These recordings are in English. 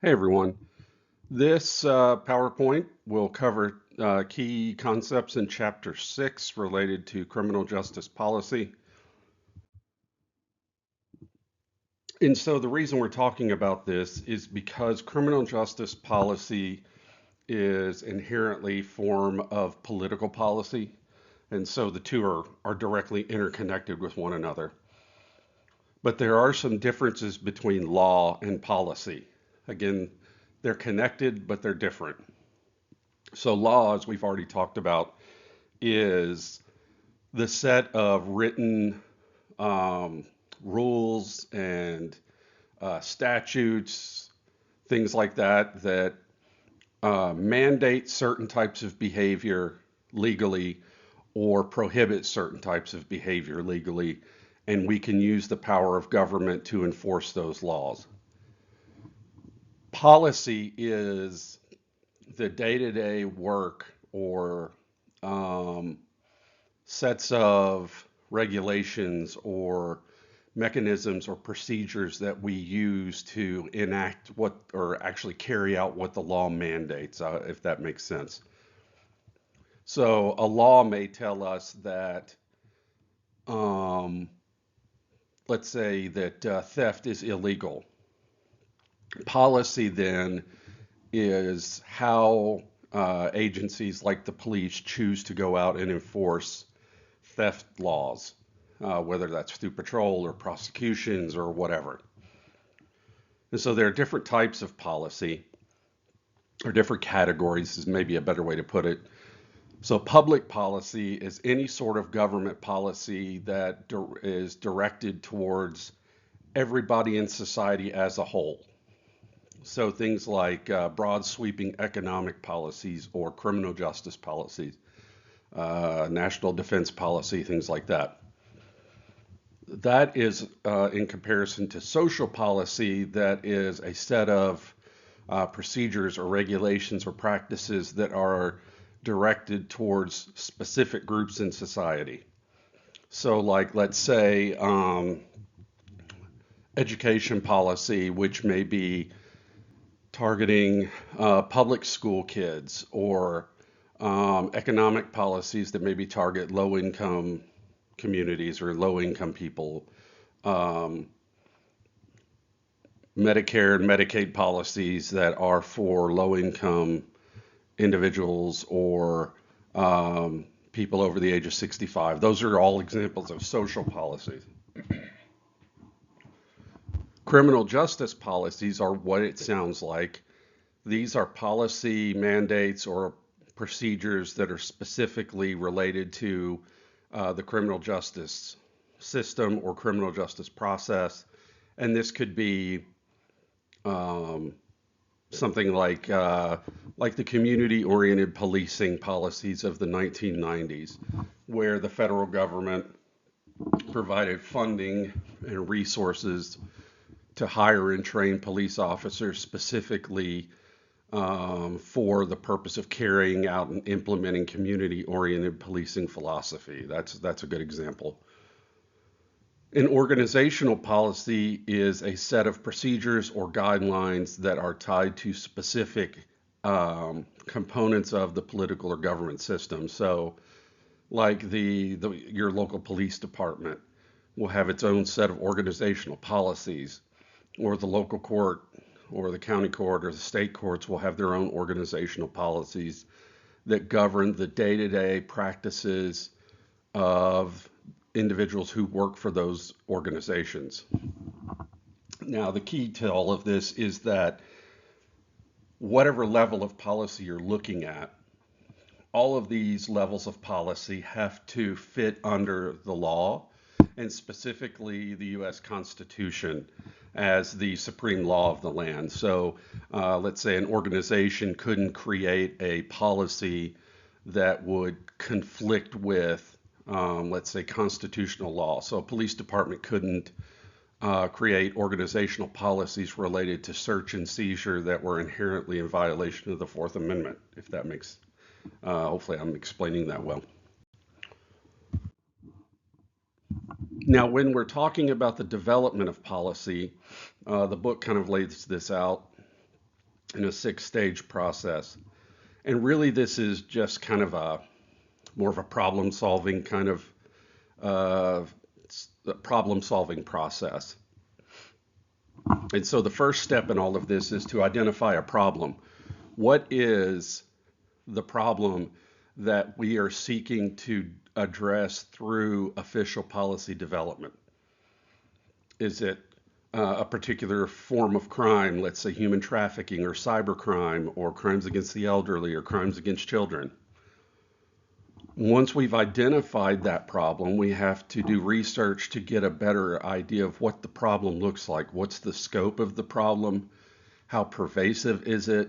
Hey everyone. This PowerPoint will cover key concepts in Chapter 6 related to criminal justice policy. And so the reason we're talking about this is because criminal justice policy is inherently a form of political policy. And so the two are directly interconnected with one another. But there are some differences between law and policy. Again, they're connected, but they're different. So law, as we've already talked about, is the set of written um, rules and statutes, things like that, that mandate certain types of behavior legally or prohibit certain types of behavior legally, and we can use the power of government to enforce those laws. Policy is the day-to-day work or um, sets of regulations or mechanisms or procedures that we use to enact what or actually carry out what the law mandates, if that makes sense. So a law may tell us that, um, let's say that theft is illegal. Policy then is how agencies like the police choose to go out and enforce theft laws, whether that's through patrol or prosecutions or whatever. And so there are different types of policy, or different categories is maybe a better way to put it. So public policy is any sort of government policy that is directed towards everybody in society as a whole. So things like broad sweeping economic policies or criminal justice policies, national defense policy, things like that. That is in comparison to social policy, that is a set of procedures or regulations or practices that are directed towards specific groups in society. So, like, let's say education policy, which may be targeting public school kids, or economic policies that maybe target low income communities or low income people, um, Medicare and Medicaid policies that are for low income individuals or people over the age of 65. Those are all examples of social policies. Criminal justice policies are what it sounds like. These are policy mandates or procedures that are specifically related to the criminal justice system or criminal justice process. And this could be um, something like the community-oriented policing policies of the 1990s, where the federal government provided funding and resources to hire and train police officers specifically for the purpose of carrying out and implementing community-oriented policing philosophy. That's a good example. An organizational policy is a set of procedures or guidelines that are tied to specific components of the political or government system. So, like your local police department will have its own set of organizational policies, or the local court, or the county court, or the state courts will have their own organizational policies that govern the day-to-day practices of individuals who work for those organizations. Now, the key to all of this is that whatever level of policy you're looking at, all of these levels of policy have to fit under the law, and specifically the US Constitution as the supreme law of the land. So let's say an organization couldn't create a policy that would conflict with, let's say, constitutional law. So a police department couldn't create organizational policies related to search and seizure that were inherently in violation of the Fourth Amendment, if that makes, hopefully I'm explaining that well. Now, when we're talking about the development of policy, the book kind of lays this out. in a 6-stage process. And really, this is just kind of a more of a problem solving kind of uh, problem solving process. And so the first step in all of this is to identify a problem. What is the problem that we are seeking to address through official policy development? Is it a particular form of crime, let's say human trafficking or cybercrime or crimes against the elderly or crimes against children? Once we've identified that problem, we have to do research to get a better idea of what the problem looks like. What's the scope of the problem? How pervasive is it?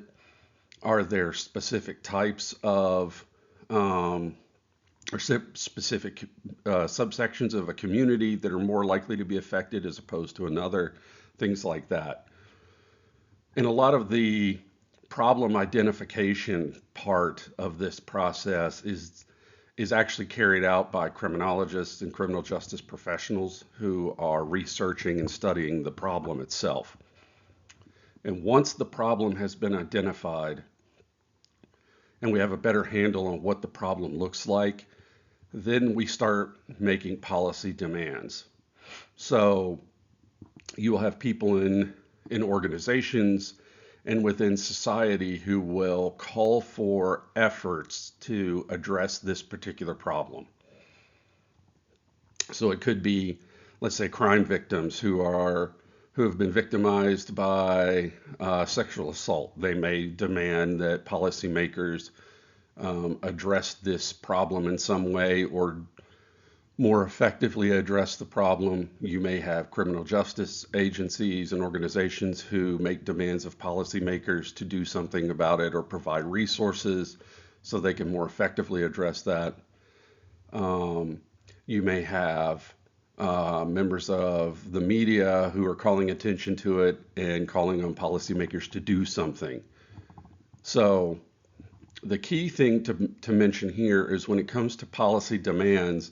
Are there specific types of or specific subsections of a community that are more likely to be affected as opposed to another? Things like that. And a lot of the problem identification part of this process is actually carried out by criminologists and criminal justice professionals who are researching and studying the problem itself. And once the problem has been identified and we have a better handle on what the problem looks like, then we start making policy demands. So you will have people in organizations and within society who will call for efforts to address this particular problem. So it could be, let's say, crime victims who have been victimized by sexual assault. They may demand that policymakers address this problem in some way or more effectively address the problem. You may have criminal justice agencies and organizations who make demands of policymakers to do something about it or provide resources so they can more effectively address that. You may have members of the media who are calling attention to it and calling on policymakers to do something. So the key thing to mention here is when it comes to policy demands,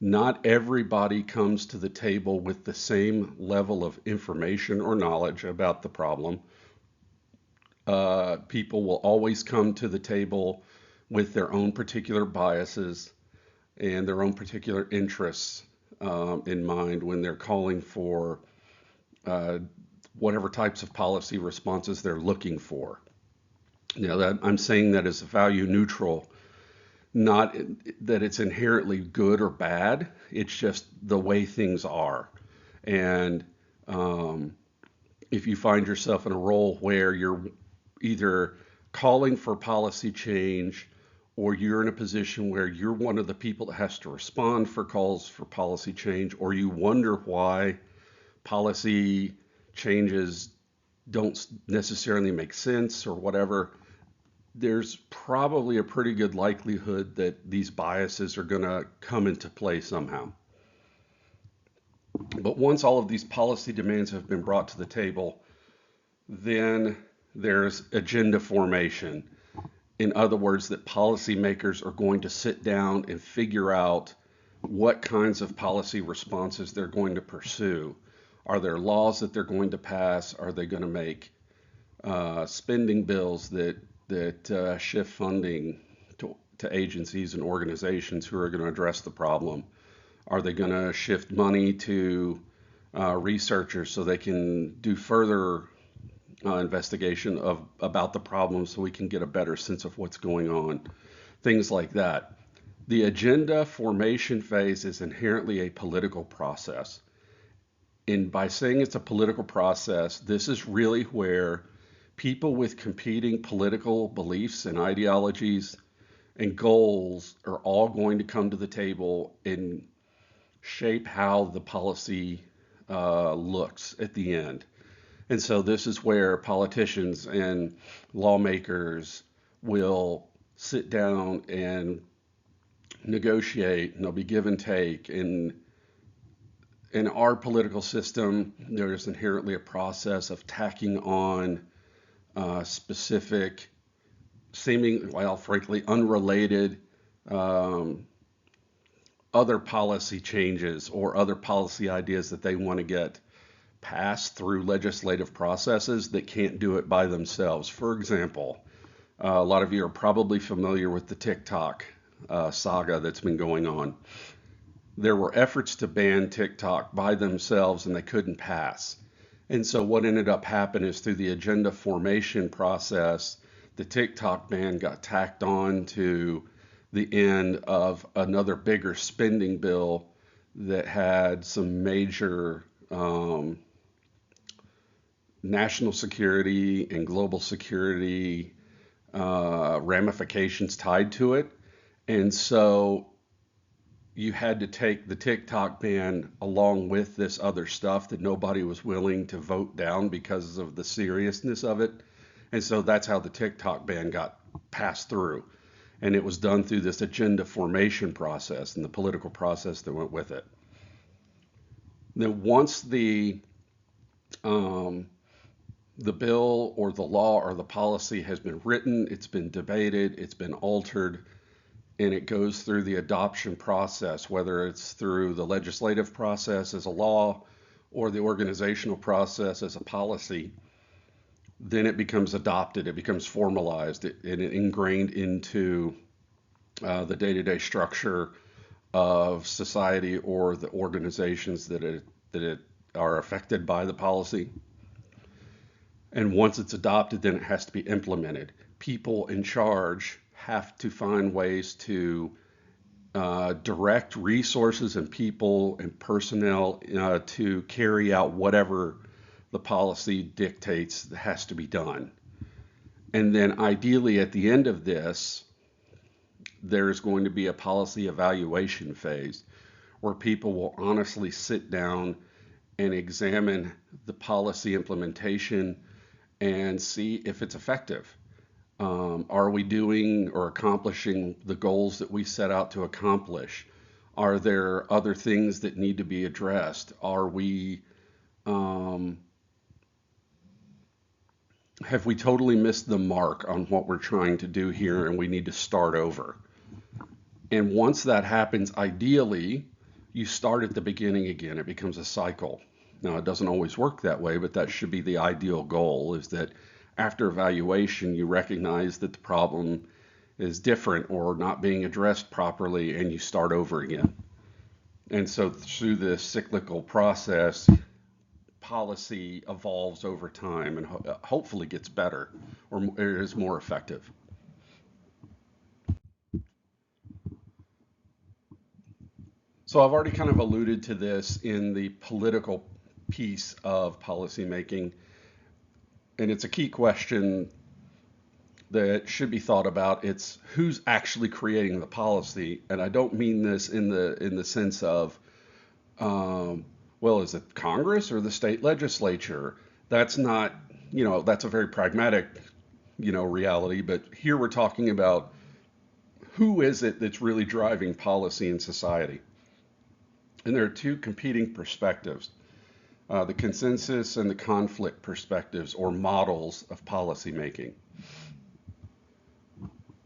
not everybody comes to the table with the same level of information or knowledge about the problem. People will always come to the table with their own particular biases and their own particular interests in mind when they're calling for whatever types of policy responses they're looking for. That I'm saying that as value neutral, not that it's inherently good or bad. It's just the way things are. And if you find yourself in a role where you're either calling for policy change or you're in a position where you're one of the people that has to respond for calls for policy change, or you wonder why policy changes don't necessarily make sense or whatever, there's probably a pretty good likelihood that these biases are going to come into play somehow. But once all of these policy demands have been brought to the table, then there's agenda formation. In other words, that policymakers are going to sit down and figure out what kinds of policy responses they're going to pursue. Are there laws that they're going to pass? Are they going to make spending bills that shift funding to agencies and organizations who are going to address the problem? Are they going to shift money to researchers so they can do further investigation about the problem so we can get a better sense of what's going on? Things like that. The agenda formation phase is inherently a political process. And by saying it's a political process, this is really where people with competing political beliefs and ideologies and goals are all going to come to the table and shape how the policy looks at the end. And so this is where politicians and lawmakers will sit down and negotiate, and there'll be give and take. And in our political system, there's inherently a process of tacking on specific, seeming, well, frankly, unrelated other policy changes or other policy ideas that they want to get pass through legislative processes that can't do it by themselves. For example, a lot of you are probably familiar with the TikTok saga that's been going on. There were efforts to ban TikTok by themselves and they couldn't pass. And so what ended up happening is through the agenda formation process, the TikTok ban got tacked on to the end of another bigger spending bill that had some major national security and global security ramifications tied to it. And so you had to take the TikTok ban along with this other stuff that nobody was willing to vote down because of the seriousness of it. And so that's how the TikTok ban got passed through. And it was done through this agenda formation process and the political process that went with it. Then once the bill or the law or the policy has been written, it's been debated, it's been altered, and it goes through the adoption process, whether it's through the legislative process as a law or the organizational process as a policy, then it becomes adopted, it becomes formalized, and ingrained into the day-to-day structure of society or the organizations that are affected by the policy. And once it's adopted, then it has to be implemented. People in charge have to find ways to direct resources and people and personnel to carry out whatever the policy dictates that has to be done. And then ideally at the end of this, there's going to be a policy evaluation phase where people will honestly sit down and examine the policy implementation and see if it's effective. Are we doing or accomplishing the goals that we set out to accomplish? Are there other things that need to be addressed? Are we have we totally missed the mark on what we're trying to do here and we need to start over? And once that happens, ideally, you start at the beginning again. It becomes a cycle. Now, it doesn't always work that way, but that should be the ideal goal, is that after evaluation, you recognize that the problem is different or not being addressed properly, and you start over again. And so through this cyclical process, policy evolves over time and hopefully gets better or is more effective. So I've already kind of alluded to this in the political piece of policymaking, and it's a key question that should be thought about. It's who's actually creating the policy, and I don't mean this in the sense of, well, is it Congress or the state legislature? That's not, that's a very pragmatic, reality. But here we're talking about who is it that's really driving policy in society. And there are two competing perspectives, the consensus and the conflict perspectives or models of policymaking.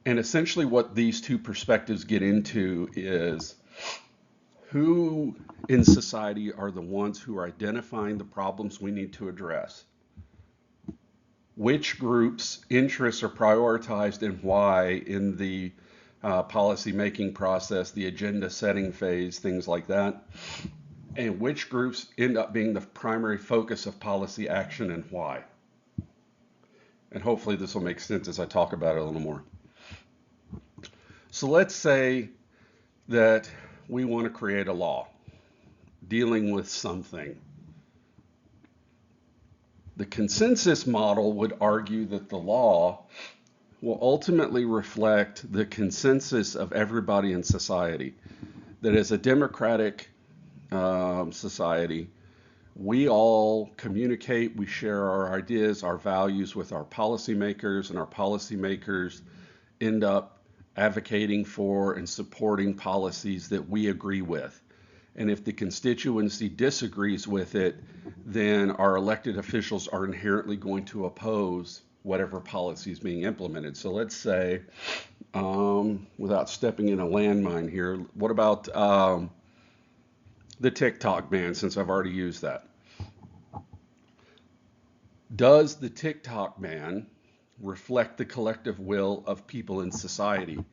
And essentially what these two perspectives get into is who in society are the ones who are identifying the problems we need to address? Which groups' interests are prioritized and why in the policy making process, the agenda setting phase, things like that, and which groups end up being the primary focus of policy action and why. And hopefully this will make sense as I talk about it a little more. So let's say that we want to create a law dealing with something. The consensus model would argue that the law will ultimately reflect the consensus of everybody in society. That as a democratic society, we all communicate, we share our ideas, our values with our policymakers, and our policymakers end up advocating for and supporting policies that we agree with. And if the constituency disagrees with it, then our elected officials are inherently going to oppose whatever policy is being implemented. So let's say, without stepping in a landmine here, what about the TikTok ban, since I've already used that? Does the TikTok ban reflect the collective will of people in society?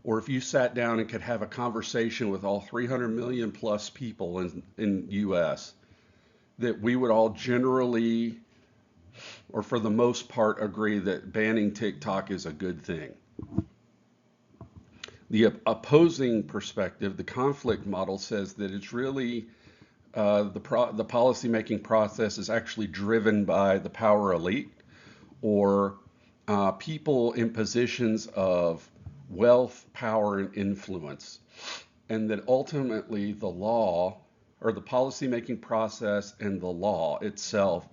Or if you sat down and could have a conversation with all 300 million plus people in US, that we would all generally, or for the most part, agree that banning TikTok is a good thing. The opposing perspective, the conflict model, says that it's really the policymaking process is actually driven by the power elite or people in positions of wealth, power, and influence, and that ultimately the law or the policymaking process and the law itself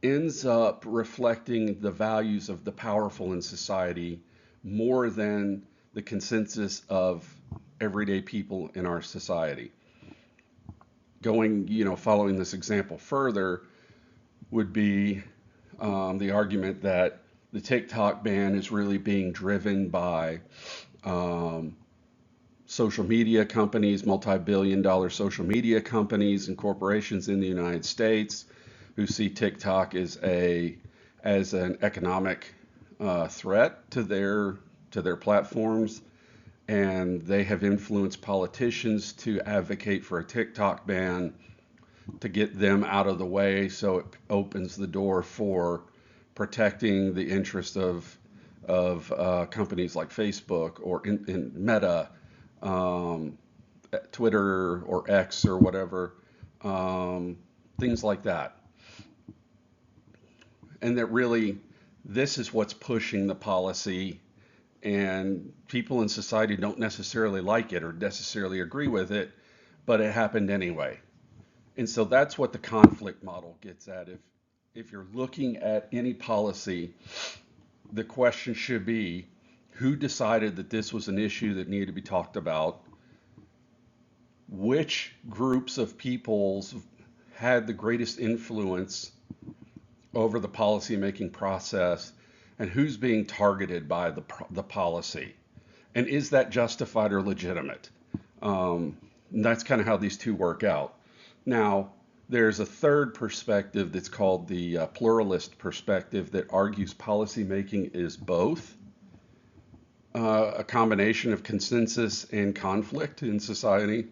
ends up reflecting the values of the powerful in society more than the consensus of everyday people in our society. Going, following this example further would be the argument that the TikTok ban is really being driven by social media companies, multi-billion-dollar social media companies and corporations in the United States who see TikTok as an economic threat to their platforms, and they have influenced politicians to advocate for a TikTok ban to get them out of the way, so it opens the door for protecting the interest of companies like Facebook or in Meta, Twitter or X or whatever, things like that. And that really, this is what's pushing the policy, and people in society don't necessarily like it or necessarily agree with it, but it happened anyway. And so that's what the conflict model gets at. If you're looking at any policy, the question should be, who decided that this was an issue that needed to be talked about? Which groups of peoples had the greatest influence over the policymaking process, and who's being targeted by the policy? And is that justified or legitimate? And that's kind of how these two work out. Now, there's a third perspective that's called the pluralist perspective that argues policymaking is both a combination of consensus and conflict in society.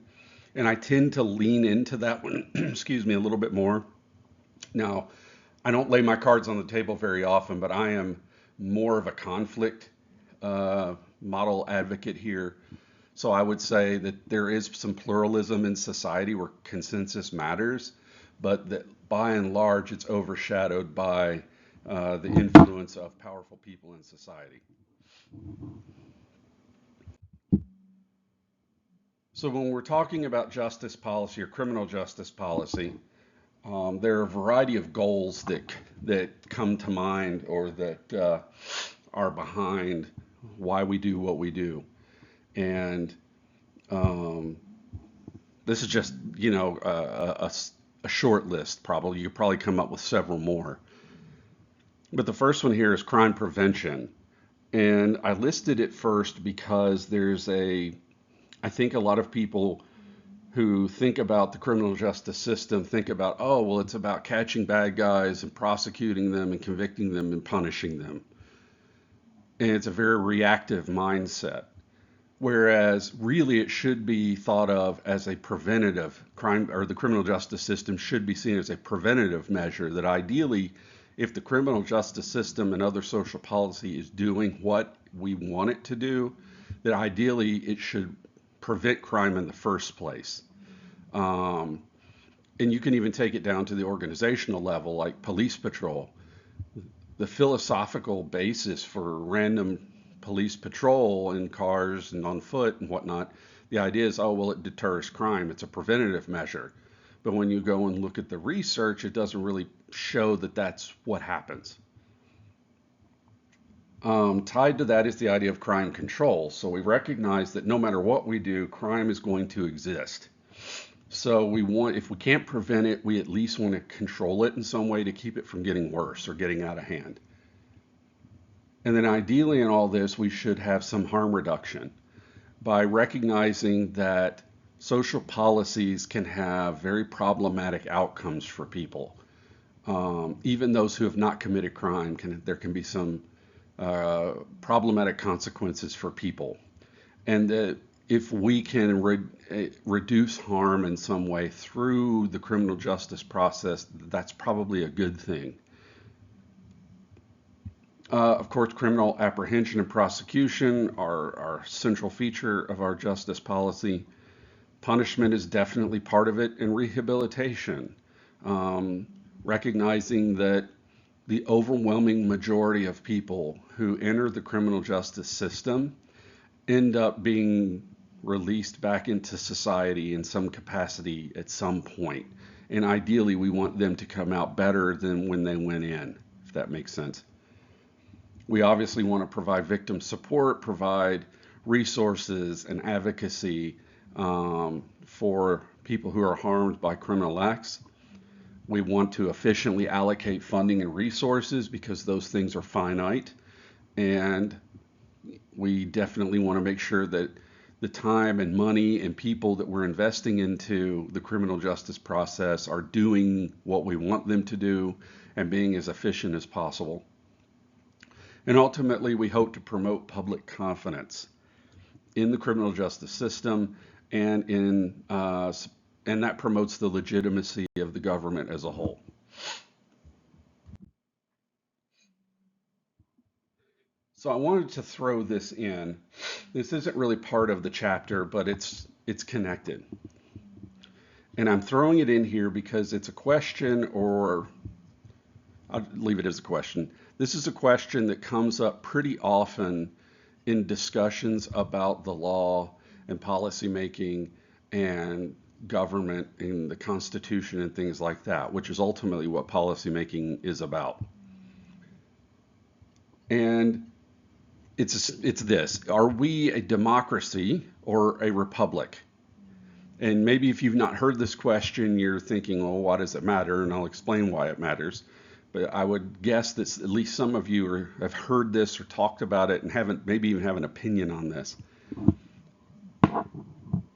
And I tend to lean into that one, excuse me, a little bit more. Now, I don't lay my cards on the table very often, but I am more of a conflict model advocate here. So I would say that there is some pluralism in society where consensus matters, but that by and large it's overshadowed by the influence of powerful people in society. So when we're talking about justice policy or criminal justice policy, there are a variety of goals that come to mind or that are behind why we do what we do. And this is just, a short list. Probably you probably come up with several more. But the first one here is crime prevention. And I listed it first because I think a lot of people who think about the criminal justice system think about, oh, well, it's about catching bad guys and prosecuting them and convicting them and punishing them. And it's a very reactive mindset. Whereas really it should be thought of as a preventative crime, or the criminal justice system should be seen as a preventative measure that ideally, if the criminal justice system and other social policy is doing what we want it to do, that ideally it should prevent crime in the first place. And you can even take it down to the organizational level, like police patrol. The philosophical basis for random police patrol in cars and on foot and whatnot, the idea is, oh, well, it deters crime. It's a preventative measure. But when you go and look at the research, it doesn't really show that that's what happens. Tied to that is the idea of crime control. So we recognize that no matter what we do, crime is going to exist. So if we can't prevent it, we at least want to control it in some way to keep it from getting worse or getting out of hand. And then ideally in all this, we should have some harm reduction by recognizing that social policies can have very problematic outcomes for people. Even those who have not committed crime, there can be some problematic consequences for people. And that if we can reduce harm in some way through the criminal justice process, that's probably a good thing. Of course, criminal apprehension and prosecution are a central feature of our justice policy. Punishment is definitely part of it, and rehabilitation. Recognizing that the overwhelming majority of people who enter the criminal justice system end up being released back into society in some capacity at some point. And ideally, we want them to come out better than when they went in, if that makes sense. We obviously want to provide victim support, provide resources and advocacy for people who are harmed by criminal acts. We want to efficiently allocate funding and resources because those things are finite. And we definitely want to make sure that the time and money and people that we're investing into the criminal justice process are doing what we want them to do and being as efficient as possible. And ultimately, we hope to promote public confidence in the criminal justice system, and and that promotes the legitimacy of the government as a whole. So I wanted to throw this in. This isn't really part of the chapter, but it's connected. And I'm throwing it in here because it's a question, or I'll leave it as a question. This is a question that comes up pretty often in discussions about the law and policymaking and government and the Constitution and things like that, which is ultimately what policymaking is about. And it's this: are we a democracy or a republic? And maybe if you've not heard this question, you're thinking, well, why does it matter? And I'll explain why it matters. But I would guess that at least some of you have heard this or talked about it and maybe even have an opinion on this.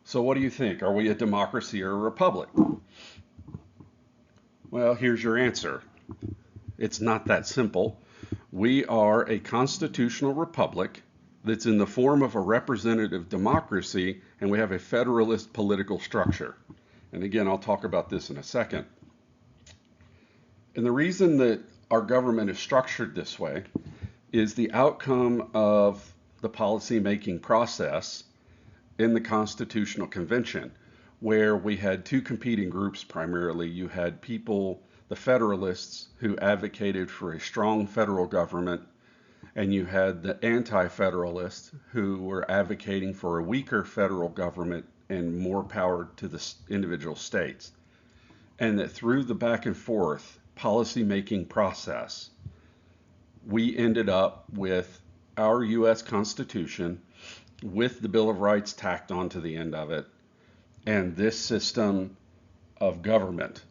So what do you think? Are we a democracy or a republic? Well, here's your answer. It's not that simple. We are a constitutional republic that's in the form of a representative democracy, and we have a federalist political structure. And again, I'll talk about this in a second. And the reason that our government is structured this way is the outcome of the policy-making process in the Constitutional Convention, where we had two competing groups primarily. You had people, the Federalists, who advocated for a strong federal government, and you had the Anti-Federalists, who were advocating for a weaker federal government and more power to the individual states. And that through the back and forth policy-making process, we ended up with our U.S. Constitution with the Bill of Rights tacked onto the end of it, and this system of government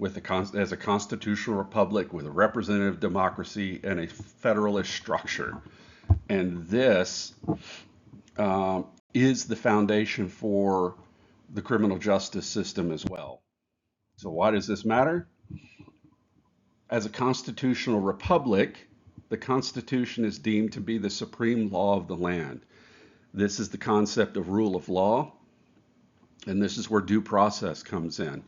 as a constitutional republic with a representative democracy and a federalist structure. And this is the foundation for the criminal justice system as well. So why does this matter? As a constitutional republic, the Constitution is deemed to be the supreme law of the land. This is the concept of rule of law, and this is where due process comes in.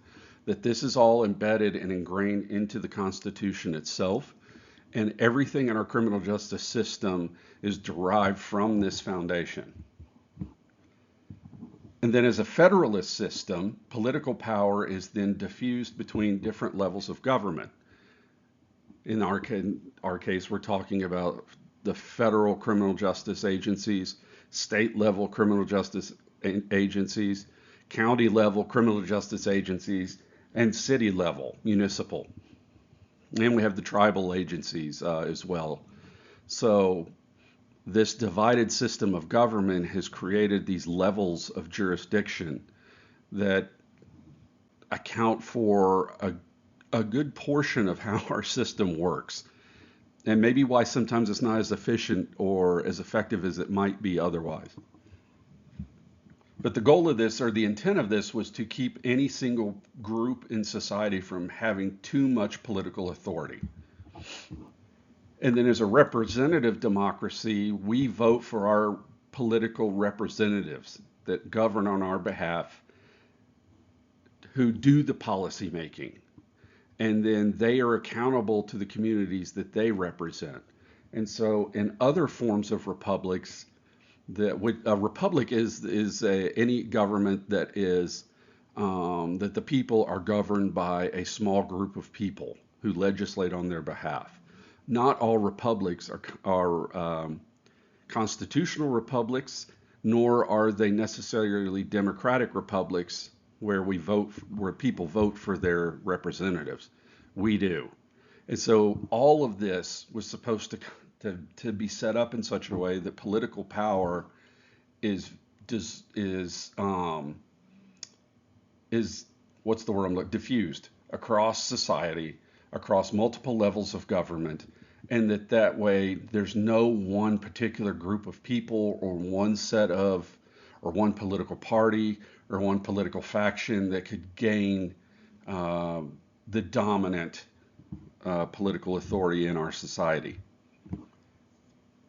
That this is all embedded and ingrained into the Constitution itself, and everything in our criminal justice system is derived from this foundation. And then as a federalist system, political power is then diffused between different levels of government. In our case, we're talking about the federal criminal justice agencies, state level criminal justice agencies, county level criminal justice agencies, and city level municipal. And we have the tribal agencies as well. So this divided system of government has created these levels of jurisdiction that account for a good portion of how our system works, and maybe why sometimes it's not as efficient or as effective as it might be otherwise. But the goal of this, or the intent of this, was to keep any single group in society from having too much political authority. And then as a representative democracy, we vote for our political representatives that govern on our behalf, who do the policy making. And then they are accountable to the communities that they represent. And so in other forms of republics, a republic is any government that is that the people are governed by a small group of people who legislate on their behalf. Not all republics are constitutional republics, nor are they necessarily democratic republics where people vote for their representatives. We do. And so all of this was supposed to be set up in such a way that political power is is what's the word I'm looking, diffused across society, across multiple levels of government, and that way there's no one particular group of people or one set of or one political party or one political faction that could gain the dominant political authority in our society.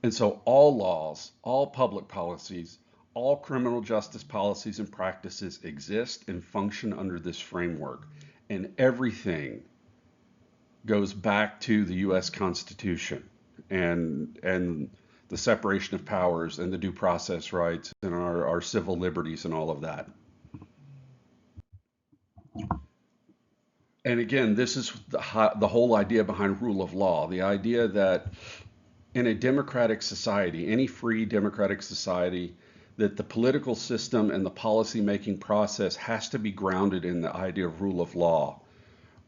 And so all laws, all public policies, all criminal justice policies and practices exist and function under this framework. And everything goes back to the U.S. Constitution and the separation of powers and the due process rights and our civil liberties and all of that. And again, this is the whole idea behind rule of law, the idea that in a democratic society, any free democratic society, that the political system and the policy making process has to be grounded in the idea of rule of law,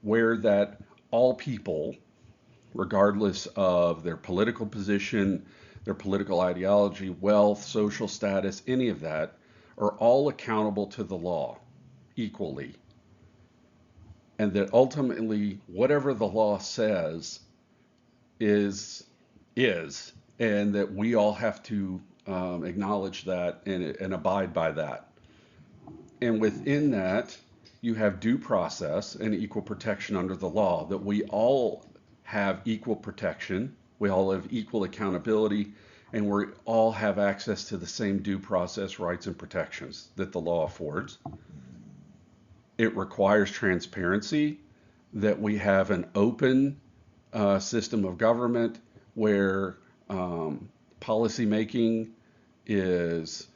where that all people, regardless of their political position, their political ideology, wealth, social status, any of that, are all accountable to the law equally. And that ultimately, whatever the law says is, and that we all have to acknowledge that and abide by that. And within that, you have due process and equal protection under the law, that we all have equal protection, we all have equal accountability, and we all have access to the same due process rights and protections that the law affords. It requires transparency, that we have an open system of government where policy making is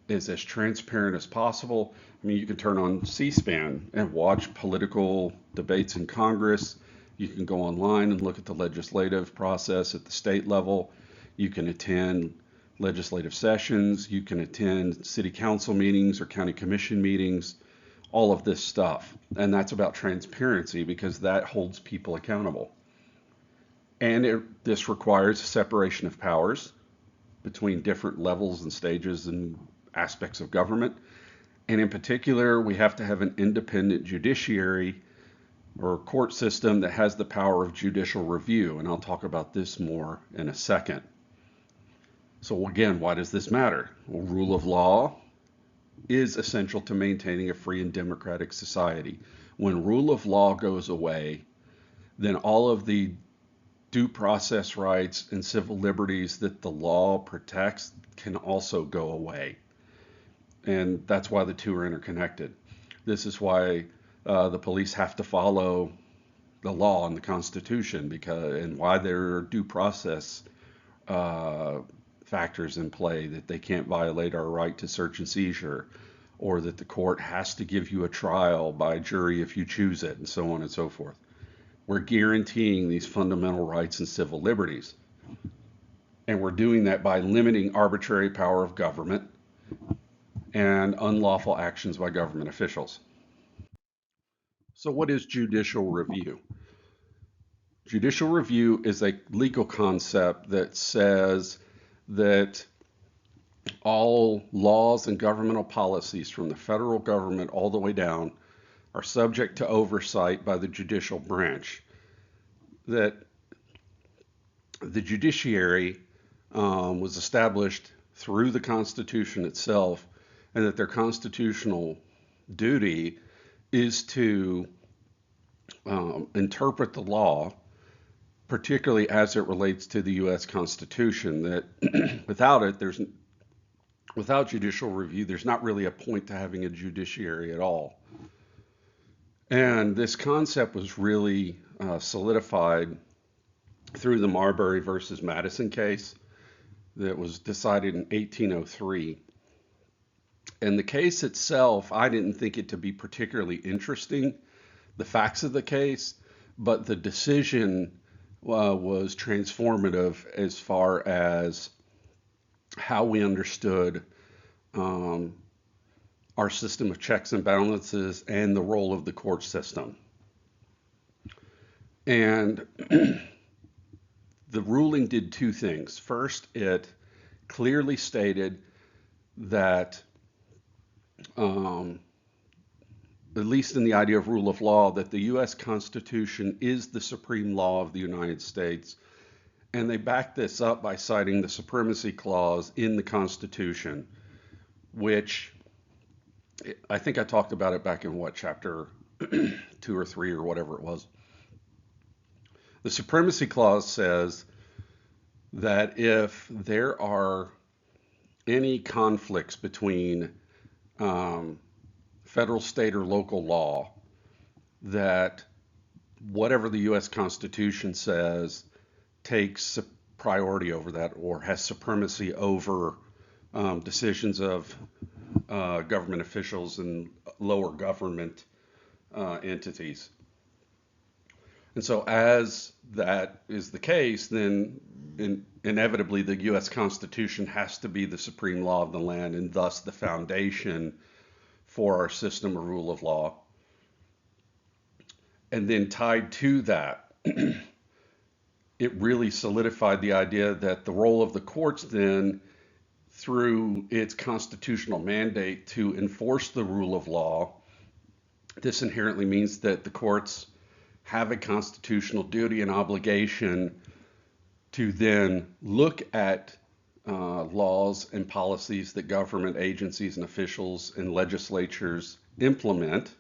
as transparent as possible. I mean, you can turn on C-SPAN and watch political debates in Congress. You can go online and look at the legislative process at the state level. You can attend legislative sessions. You can attend city council meetings or county commission meetings, all of this stuff. And that's about transparency because that holds people accountable. And this requires a separation of powers between different levels and stages and aspects of government. And in particular, we have to have an independent judiciary or court system that has the power of judicial review. And I'll talk about this more in a second. So again, why does this matter? Well, rule of law is essential to maintaining a free and democratic society. When rule of law goes away, then all of the due process rights and civil liberties that the law protects can also go away. And that's why the two are interconnected. This is why the police have to follow the law and the Constitution, and why there are due process factors in play, that they can't violate our right to search and seizure, or that the court has to give you a trial by jury if you choose it, and so on and so forth. We're guaranteeing these fundamental rights and civil liberties. And we're doing that by limiting arbitrary power of government and unlawful actions by government officials. So what is judicial review? Judicial review is a legal concept that says that all laws and governmental policies from the federal government all the way down are subject to oversight by the judicial branch. That the judiciary was established through the Constitution itself and that their constitutional duty is to interpret the law, particularly as it relates to the U.S. Constitution. That without judicial review, there's not really a point to having a judiciary at all. And this concept was really solidified through the Marbury versus Madison case that was decided in 1803. And the case itself, I didn't think it to be particularly interesting, the facts of the case, but the decision was transformative as far as how we understood our system of checks and balances and the role of the court system. And the ruling did two things. First, it clearly stated that, at least in the idea of rule of law, that the U.S. Constitution is the supreme law of the United States. And they backed this up by citing the Supremacy Clause in the Constitution, which I think I talked about it back in chapter 2 or 3 or whatever it was. The Supremacy Clause says that if there are any conflicts between federal, state, or local law, that whatever the U.S. Constitution says takes priority over that or has supremacy over decisions of government officials and lower government entities. And so as that is the case, then inevitably the U.S. Constitution has to be the supreme law of the land and thus the foundation for our system of rule of law. And then tied to that, it really solidified the idea that the role of the courts then, through its constitutional mandate to enforce the rule of law, this inherently means that the courts have a constitutional duty and obligation to then look at laws and policies that government agencies and officials and legislatures implement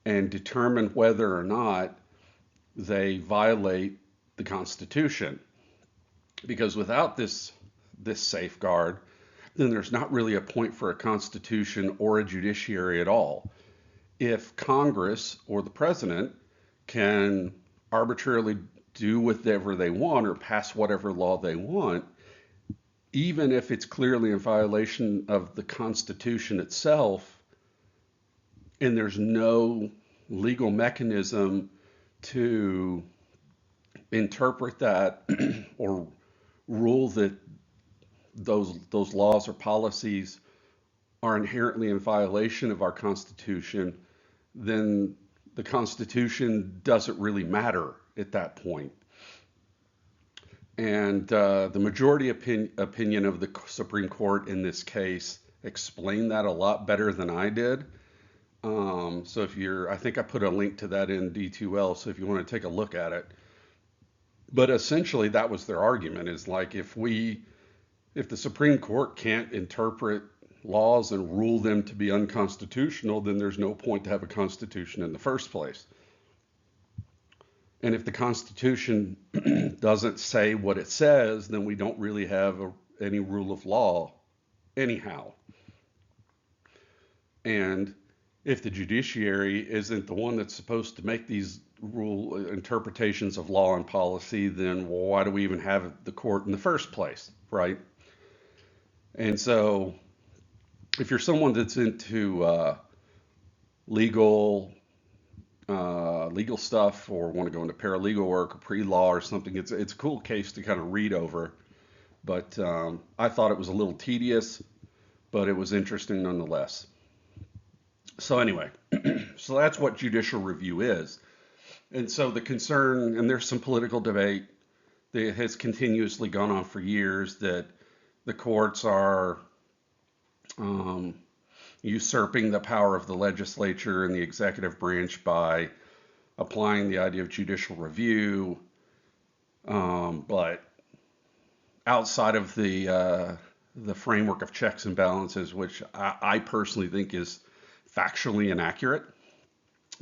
and determine whether or not they violate the Constitution. Because without this safeguard, then there's not really a point for a constitution or a judiciary at all. If Congress or the president can arbitrarily do whatever they want or pass whatever law they want, even if it's clearly in violation of the Constitution itself, and there's no legal mechanism to interpret that or rule that those laws or policies are inherently in violation of our Constitution, then the Constitution doesn't really matter at that point. And the majority opinion of the Supreme Court in this case explained that a lot better than I did. So I think I put a link to that in D2L, so if you want to take a look at it. But essentially that was their argument, is like if the Supreme Court can't interpret laws and rule them to be unconstitutional, then there's no point to have a constitution in the first place. And if the Constitution doesn't say what it says, then we don't really have any rule of law anyhow. And if the judiciary isn't the one that's supposed to make these rule interpretations of law and policy, then why do we even have the court in the first place, right? And so if you're someone that's into legal stuff or want to go into paralegal work or pre-law or something, it's a cool case to kind of read over. But I thought it was a little tedious, but it was interesting nonetheless. So anyway, so that's what judicial review is. And so the concern, and there's some political debate that has continuously gone on for years, that the courts are usurping the power of the legislature and the executive branch by applying the idea of judicial review. But outside of the the framework of checks and balances, which I personally think is factually inaccurate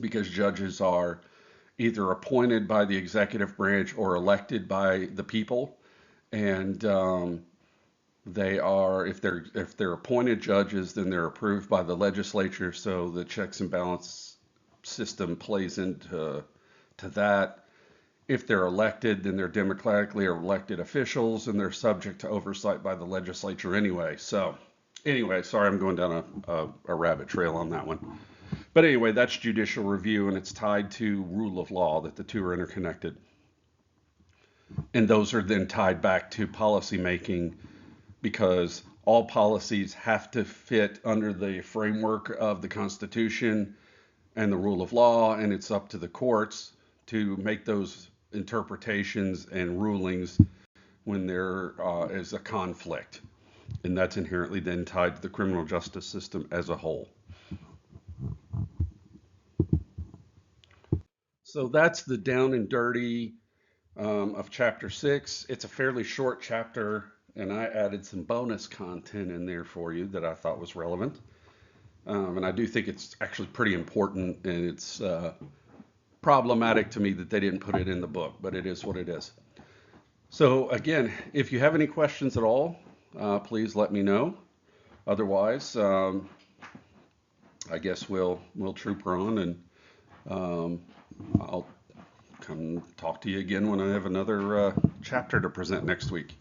because judges are either appointed by the executive branch or elected by the people, and they are if they're appointed judges, then they're approved by the legislature. So the checks and balance system plays into that. If they're elected, then they're democratically elected officials, and they're subject to oversight by the legislature anyway. So, anyway, sorry, I'm going down a rabbit trail on that one. But anyway, that's judicial review, and it's tied to rule of law, that the two are interconnected. And those are then tied back to policy making because all policies have to fit under the framework of the Constitution and the rule of law, and it's up to the courts to make those interpretations and rulings when there is a conflict. And that's inherently then tied to the criminal justice system as a whole. So that's the down and dirty of chapter 6. It's a fairly short chapter, and I added some bonus content in there for you that I thought was relevant. And I do think it's actually pretty important, and it's problematic to me that they didn't put it in the book, but it is what it is. So again, if you have any questions at all, please let me know. Otherwise, I guess we'll trooper on, and I'll come talk to you again when I have another chapter to present next week.